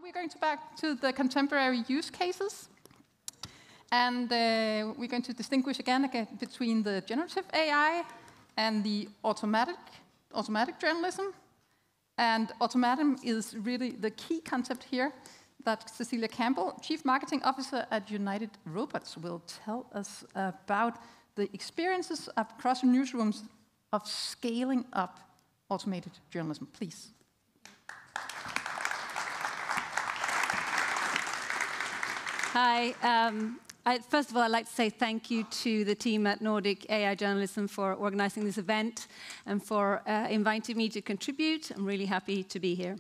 We're going back to the contemporary use cases. And we're going to distinguish again between the generative AI and the automatic journalism. And automatum is really the key concept here that Cecilia Campbell, Chief Marketing Officer at United Robots, will tell us about the experiences across newsrooms of scaling up automated journalism. Please. Hi. First of all, I'd like to say thank you to the team at Nordic AI Journalism for organizing this event and for inviting me to contribute. I'm really happy to be here.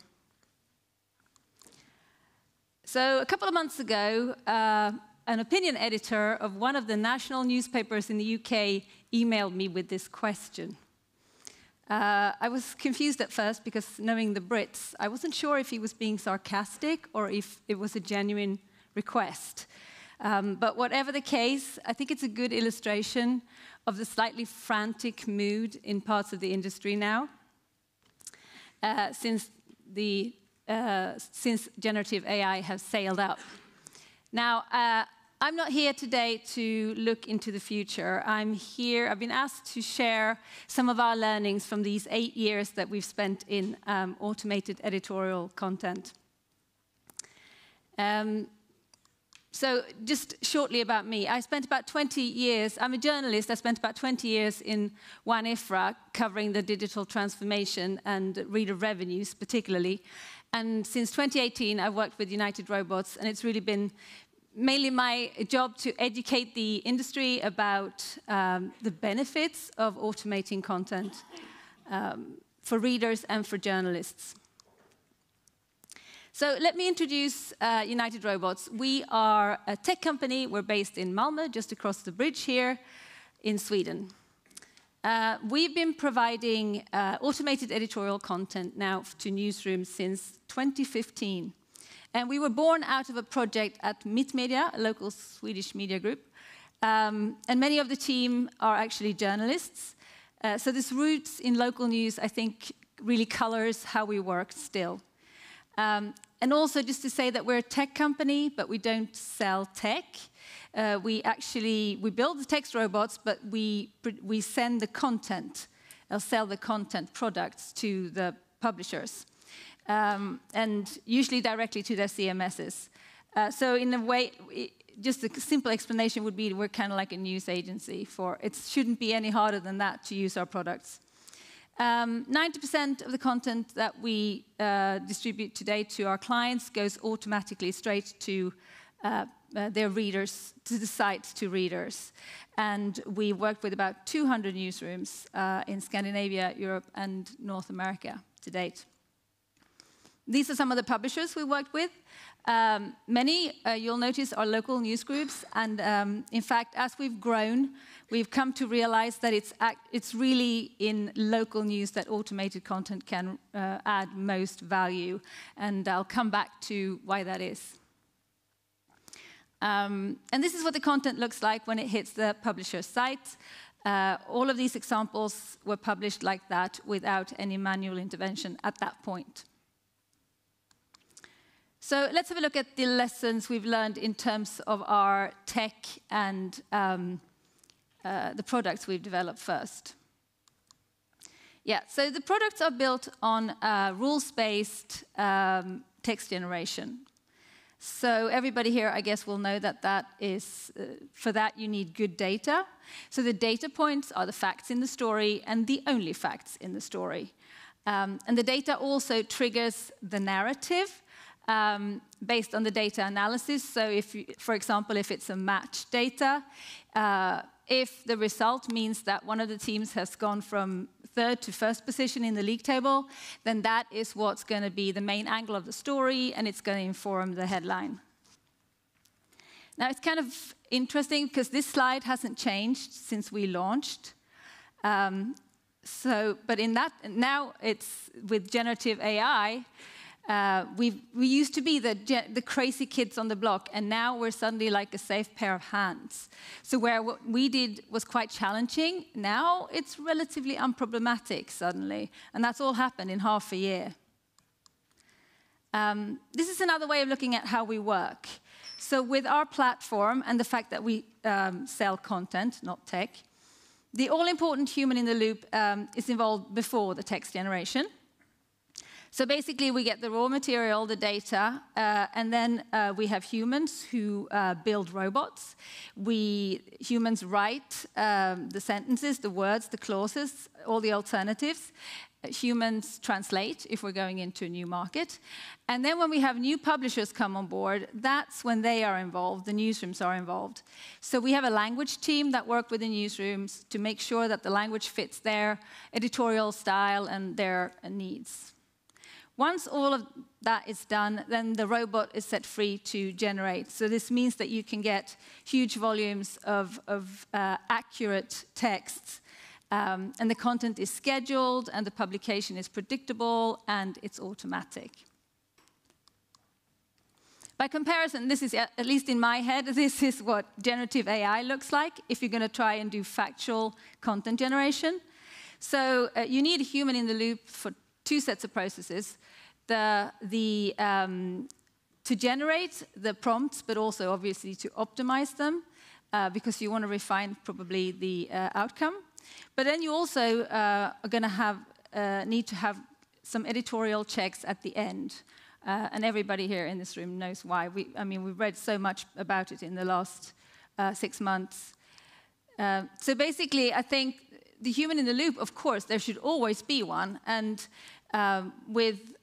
So a couple of months ago, an opinion editor of one of the national newspapers in the UK emailed me with this question. I was confused at first because, knowing the Brits, I wasn't sure if he was being sarcastic or if it was a genuine request. But whatever the case, I think it's a good illustration of the slightly frantic mood in parts of the industry now, since generative AI has sailed up. Now, I'm not here today to look into the future. I've been asked to share some of our learnings from these 8 years that we've spent in automated editorial content. So just shortly about me, I spent about 20 years, I'm a journalist, I spent about 20 years in One IFRA covering the digital transformation and reader revenues particularly. And since 2018, I've worked with United Robots, and it's really been mainly my job to educate the industry about the benefits of automating content for readers and for journalists. So let me introduce United Robots. We are a tech company. We're based in Malmö, just across the bridge here in Sweden. We've been providing automated editorial content now to newsrooms since 2015. And we were born out of a project at Mittmedia, a local Swedish media group. And many of the team are actually journalists. So this roots in local news, I think, really colors how we work still. And also just to say that we're a tech company, but we don't sell tech. We build the text robots, but we send the content, or sell the content products to the publishers, and usually directly to their CMSs. So in a way, just a simple explanation would be we're kind of like a news agency. It shouldn't be any harder than that to use our products. 90% of the content that we distribute today to our clients goes automatically straight to their readers, to the site, to readers. And we worked with about 200 newsrooms in Scandinavia, Europe, and North America to date. These are some of the publishers we worked with. Many, you'll notice, are local news groups. And in fact, as we've grown, we've come to realize that it's really in local news that automated content can add most value. And I'll come back to why that is. And this is what the content looks like when it hits the publisher's site. All of these examples were published like that without any manual intervention at that point. So let's have a look at the lessons we've learned in terms of our tech and the products we've developed first. Yeah, so the products are built on rules-based text generation. So everybody here, I guess, will know that for that you need good data. So the data points are the facts in the story and the only facts in the story. And the data also triggers the narrative based on the data analysis. So for example, if it's a match data, if the result means that one of the teams has gone from 3rd to 1st position in the league table, then that is what's going to be the main angle of the story, and it's going to inform the headline. Now, it's kind of interesting because this slide hasn't changed since we launched. But now it's with generative AI. We used to be the crazy kids on the block, and now we're suddenly like a safe pair of hands. So where what we did was quite challenging, now it's relatively unproblematic suddenly, and that's all happened in half a year. This is another way of looking at how we work. So with our platform and the fact that we sell content, not tech, the all-important human in the loop is involved before the text generation. So basically, we get the raw material, the data, and then we have humans who build robots. Humans write the sentences, the words, the clauses, all the alternatives. Humans translate if we're going into a new market. And then when we have new publishers come on board, that's when they are involved, the newsrooms are involved. So we have a language team that work with the newsrooms to make sure that the language fits their editorial style and their needs. Once all of that is done, then the robot is set free to generate. So this means that you can get huge volumes of accurate texts. And the content is scheduled, and the publication is predictable, and it's automatic. By comparison, this is, at least in my head, this is what generative AI looks like if you're going to try and do factual content generation. So you need a human in the loop for two sets of processes. To generate the prompts, but also obviously to optimize them, because you want to refine probably the outcome. But then you also are going to need to have some editorial checks at the end. And everybody here in this room knows why. We've read so much about it in the last 6 months. So basically, I think the human in the loop, of course, there should always be one. And with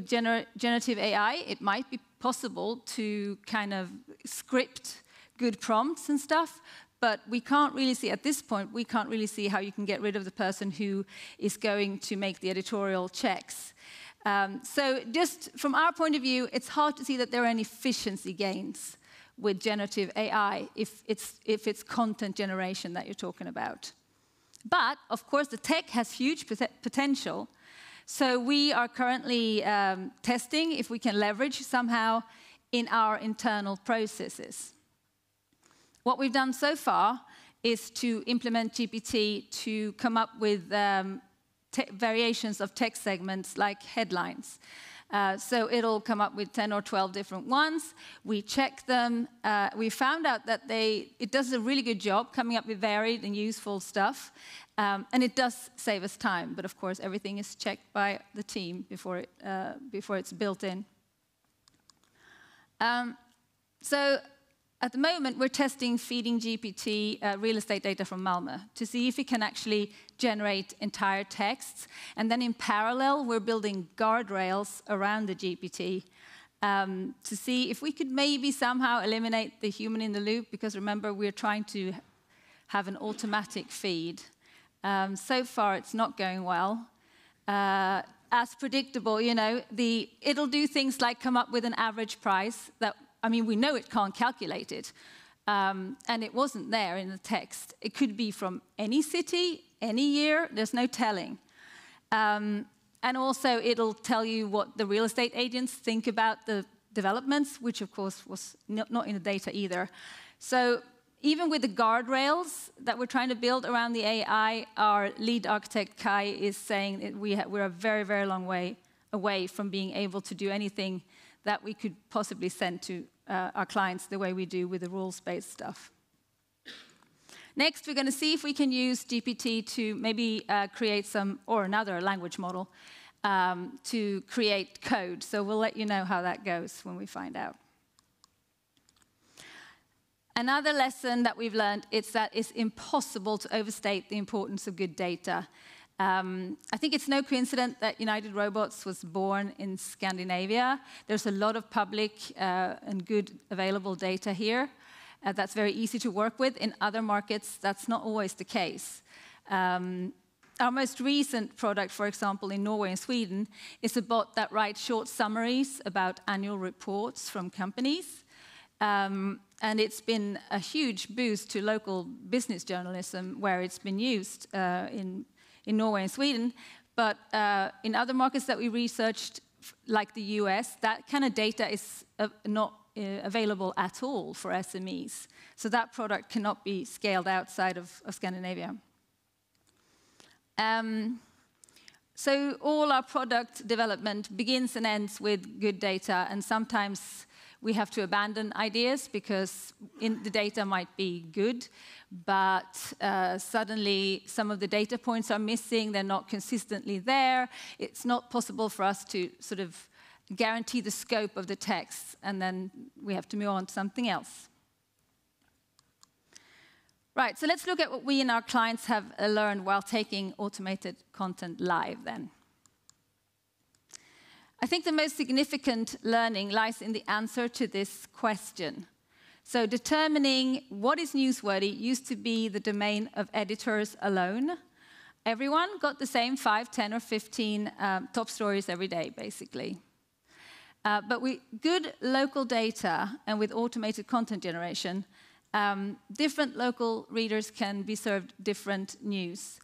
generative AI, it might be possible to kind of script good prompts and stuff. But we can't really see, at this point, we can't really see how you can get rid of the person who is going to make the editorial checks. So just from our point of view, it's hard to see that there are any efficiency gains with generative AI if it's content generation that you're talking about. But, of course, the tech has huge potential. So we are currently testing if we can leverage somehow in our internal processes. What we've done so far is to implement GPT to come up with variations of text segments like headlines. So it'll come up with 10 or 12 different ones. We check them. We found out that it does a really good job coming up with varied and useful stuff. And it does save us time. But of course, everything is checked by the team before it's built in. So at the moment, we're testing feeding GPT real estate data from Malmö to see if it can actually generate entire texts. And then in parallel, we're building guardrails around the GPT to see if we could maybe somehow eliminate the human in the loop, because remember, we're trying to have an automatic feed. So far, it's not going well. As predictable, it'll do things like come up with an average price that, we know it can't calculate it. And it wasn't there in the text. It could be from any city, any year, there's no telling. And also, it'll tell you what the real estate agents think about the developments, which, of course, was not in the data either. So even with the guardrails that we're trying to build around the AI, our lead architect, Kai, is saying that we're a very, very long way away from being able to do anything that we could possibly send to our clients the way we do with the rules-based stuff. Next, we're going to see if we can use GPT to maybe create another language model to create code. So we'll let you know how that goes when we find out. Another lesson that we've learned is that it's impossible to overstate the importance of good data. I think it's no coincidence that United Robots was born in Scandinavia. There's a lot of public and good available data here. That's very easy to work with. In other markets, that's not always the case. Our most recent product, for example, in Norway and Sweden, is a bot that writes short summaries about annual reports from companies. And it's been a huge boost to local business journalism where it's been used in Norway and Sweden. But in other markets that we researched, like the US, that kind of data is not available at all for SMEs. So that product cannot be scaled outside of Scandinavia. So all our product development begins and ends with good data, and sometimes we have to abandon ideas because the data might be good, but suddenly some of the data points are missing, they're not consistently there. It's not possible for us to sort of guarantee the scope of the text, and then we have to move on to something else. Right, so let's look at what we and our clients have learned while taking automated content live then. I think the most significant learning lies in the answer to this question. So determining what is newsworthy used to be the domain of editors alone. Everyone got the same 5, 10, or 15 top stories every day, basically. But with good local data and with automated content generation, different local readers can be served different news.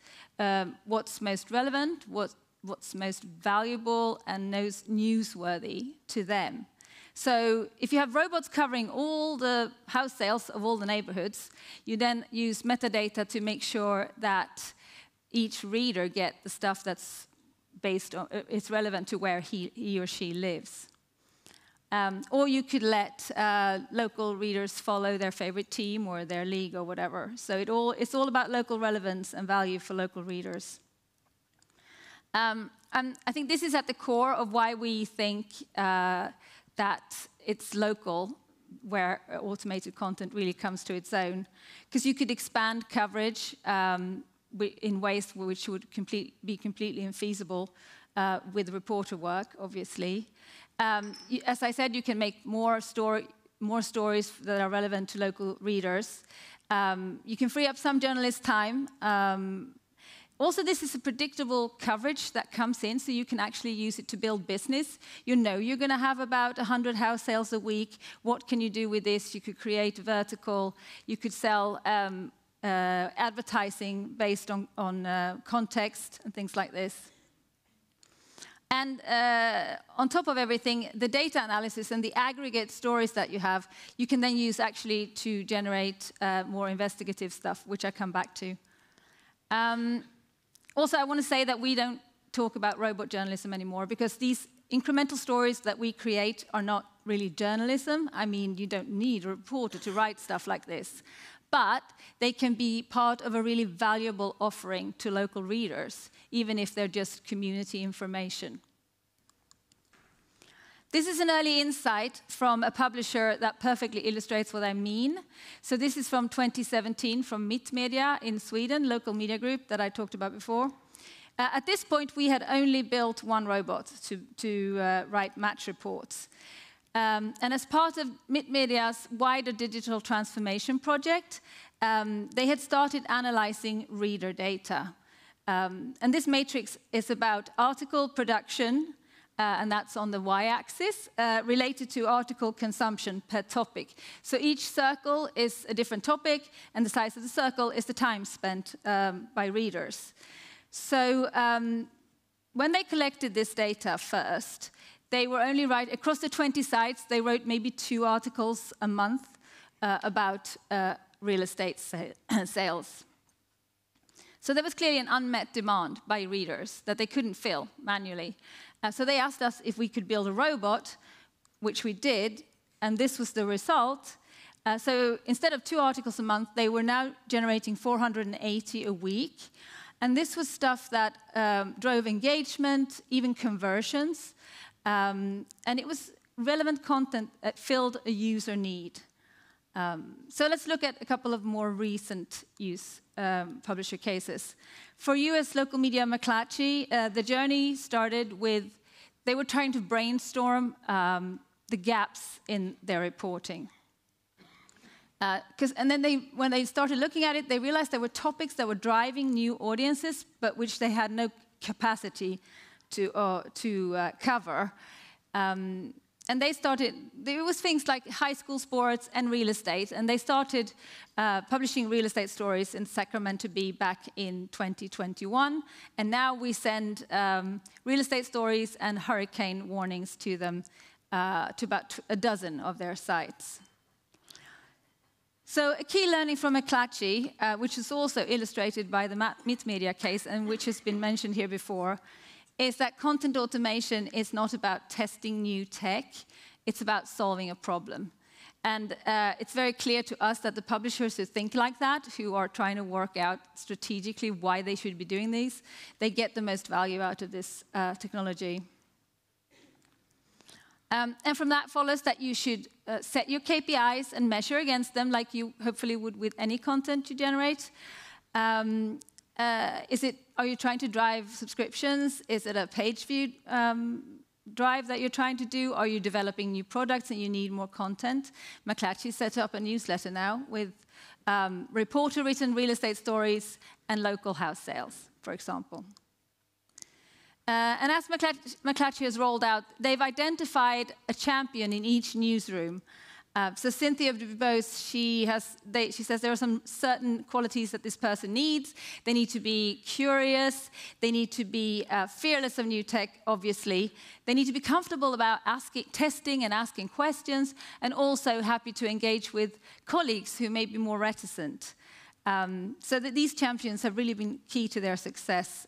What's most relevant, what's most valuable, and most newsworthy to them. So if you have robots covering all the house sales of all the neighborhoods, you then use metadata to make sure that each reader get the stuff that's based on, it's relevant to where he or she lives. Or you could let local readers follow their favorite team or their league or whatever. So it's all about local relevance and value for local readers. And I think this is at the core of why we think that it's local, where automated content really comes to its own. Because you could expand coverage in ways which would be completely infeasible with reporter work, obviously. As I said, you can make more stories that are relevant to local readers. You can free up some journalist time. Also, this is a predictable coverage that comes in, so you can actually use it to build business. You know you're going to have about 100 house sales a week. What can you do with this? You could create a vertical. You could sell advertising based on context and things like this. And on top of everything, the data analysis and the aggregate stories that you have, you can then use actually to generate more investigative stuff, which I come back to. Also, I want to say that we don't talk about robot journalism anymore, because these incremental stories that we create are not really journalism. I mean, you don't need a reporter to write stuff like this. But they can be part of a really valuable offering to local readers, even if they're just community information. This is an early insight from a publisher that perfectly illustrates what I mean. So this is from 2017 from Mittmedia in Sweden, local media group that I talked about before. At this point, we had only built one robot to write match reports. And as part of Mittmedia's wider digital transformation project, they had started analyzing reader data. And this matrix is about article production, and that's on the y-axis, related to article consumption per topic. So each circle is a different topic, and the size of the circle is the time spent by readers. So when they collected this data first, they were only across the 20 sites, they wrote maybe 2 articles a month about real estate sales. So there was clearly an unmet demand by readers that they couldn't fill manually. So they asked us if we could build a robot, which we did, and this was the result. So instead of 2 articles a month, they were now generating 480 a week. And this was stuff that drove engagement, even conversions. And it was relevant content that filled a user need. So let's look at a couple of more recent use publisher cases. For US local media McClatchy, the journey started with, they were trying to brainstorm the gaps in their reporting. And then when they started looking at it, they realized there were topics that were driving new audiences, but which they had no capacity to cover. And they started, there was things like high school sports and real estate, and they started publishing real estate stories in Sacramento Bee back in 2021. And now we send real estate stories and hurricane warnings to them, to about a dozen of their sites. So a key learning from McClatchy, which is also illustrated by the Mittmedia case and which has been mentioned here before, is that content automation is not about testing new tech, it's about solving a problem. And it's very clear to us that the publishers who think like that, who are trying to work out strategically why they should be doing these, they get the most value out of this technology. And from that follows that you should set your KPIs and measure against them like you hopefully would with any content you generate. Are you trying to drive subscriptions? Is it a page view drive that you're trying to do? Are you developing new products and you need more content? McClatchy set up a newsletter now with reporter-written real estate stories and local house sales, for example. And as McClatchy has rolled out, they've identified a champion in each newsroom. So Cynthia DuBose, she says there are some certain qualities that this person needs. They need to be curious. They need to be fearless of new tech, obviously. They need to be comfortable about testing and asking questions, and also happy to engage with colleagues who may be more reticent. So that these champions have really been key to their success.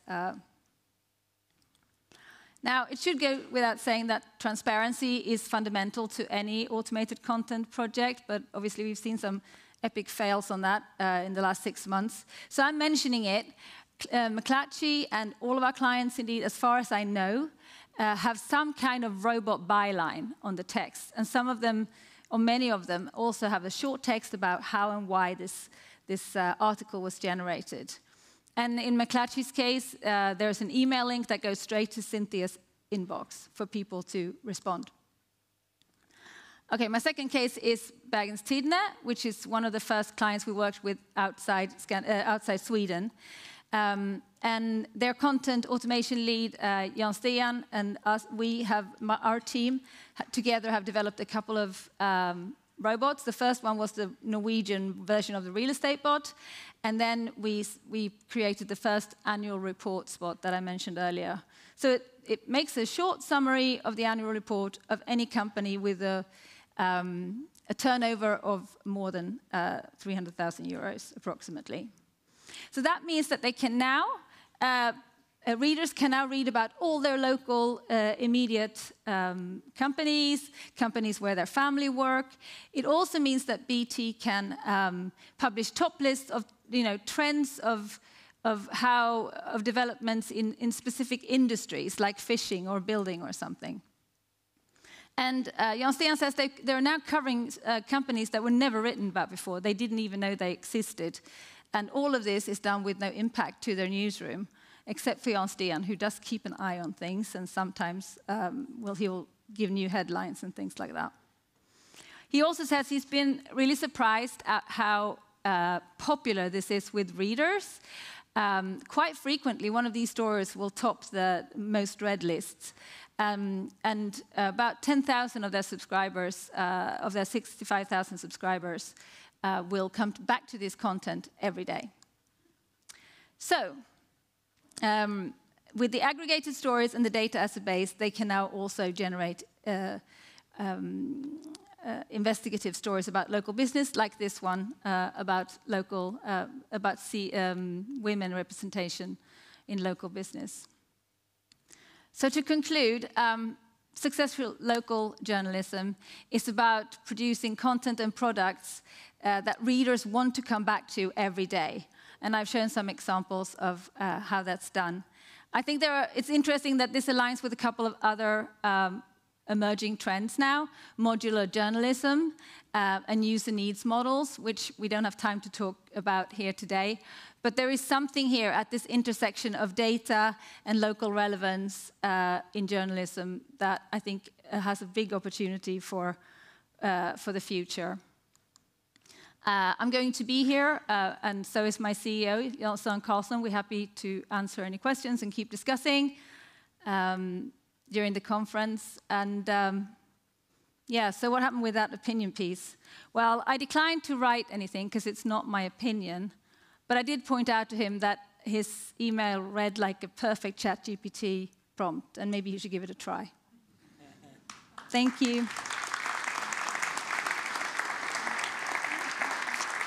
Now, it should go without saying that transparency is fundamental to any automated content project, but obviously we've seen some epic fails on that in the last 6 months. So I'm mentioning it. McClatchy and all of our clients, indeed, as far as I know, have some kind of robot byline on the text. And some of them, or many of them, also have a short text about how and why this article was generated. And in McClatchy's case, there's an email link that goes straight to Cynthia's inbox for people to respond. Okay, my second case is Bergens Tidende, which is one of the first clients we worked with outside Sweden. And their content automation lead, Jan Stian, and us, our team together have developed a couple of robots. The first one was the Norwegian version of the real estate bot. And then we created the first annual report spot that I mentioned earlier. So it makes a short summary of the annual report of any company with a turnover of more than 300,000 euros, approximately. So that means that they can now, readers can now read about all their local immediate companies where their family work. It also means that BT can publish top lists of trends of developments in specific industries like fishing or building or something. And Jan Stian says they're now covering companies that were never written about before. They didn't even know they existed. And all of this is done with no impact to their newsroom, except for Jan Stian, who does keep an eye on things, and sometimes he'll give new headlines and things like that. He also says he's been really surprised at how popular this is with readers. Quite frequently, one of these stories will top the most read lists. And about 10,000 of their subscribers, of their 65,000 subscribers, will come back to this content every day. So, with the aggregated stories and the data as a base, they can now also generate investigative stories about local business, like this one about women representation in local business. So to conclude, successful local journalism is about producing content and products that readers want to come back to every day. And I've shown some examples of how that's done. I think it's interesting that this aligns with a couple of other emerging trends now, modular journalism and user needs models, which we don't have time to talk about here today. But there is something here at this intersection of data and local relevance in journalism that I think has a big opportunity for the future. I'm going to be here, and so is my CEO, Jan Karlsson. We're happy to answer any questions and keep discussing during the conference. And yeah, so what happened with that opinion piece? Well, I declined to write anything because it's not my opinion, but I did point out to him that his email read like a perfect ChatGPT prompt, and maybe he should give it a try. Thank you.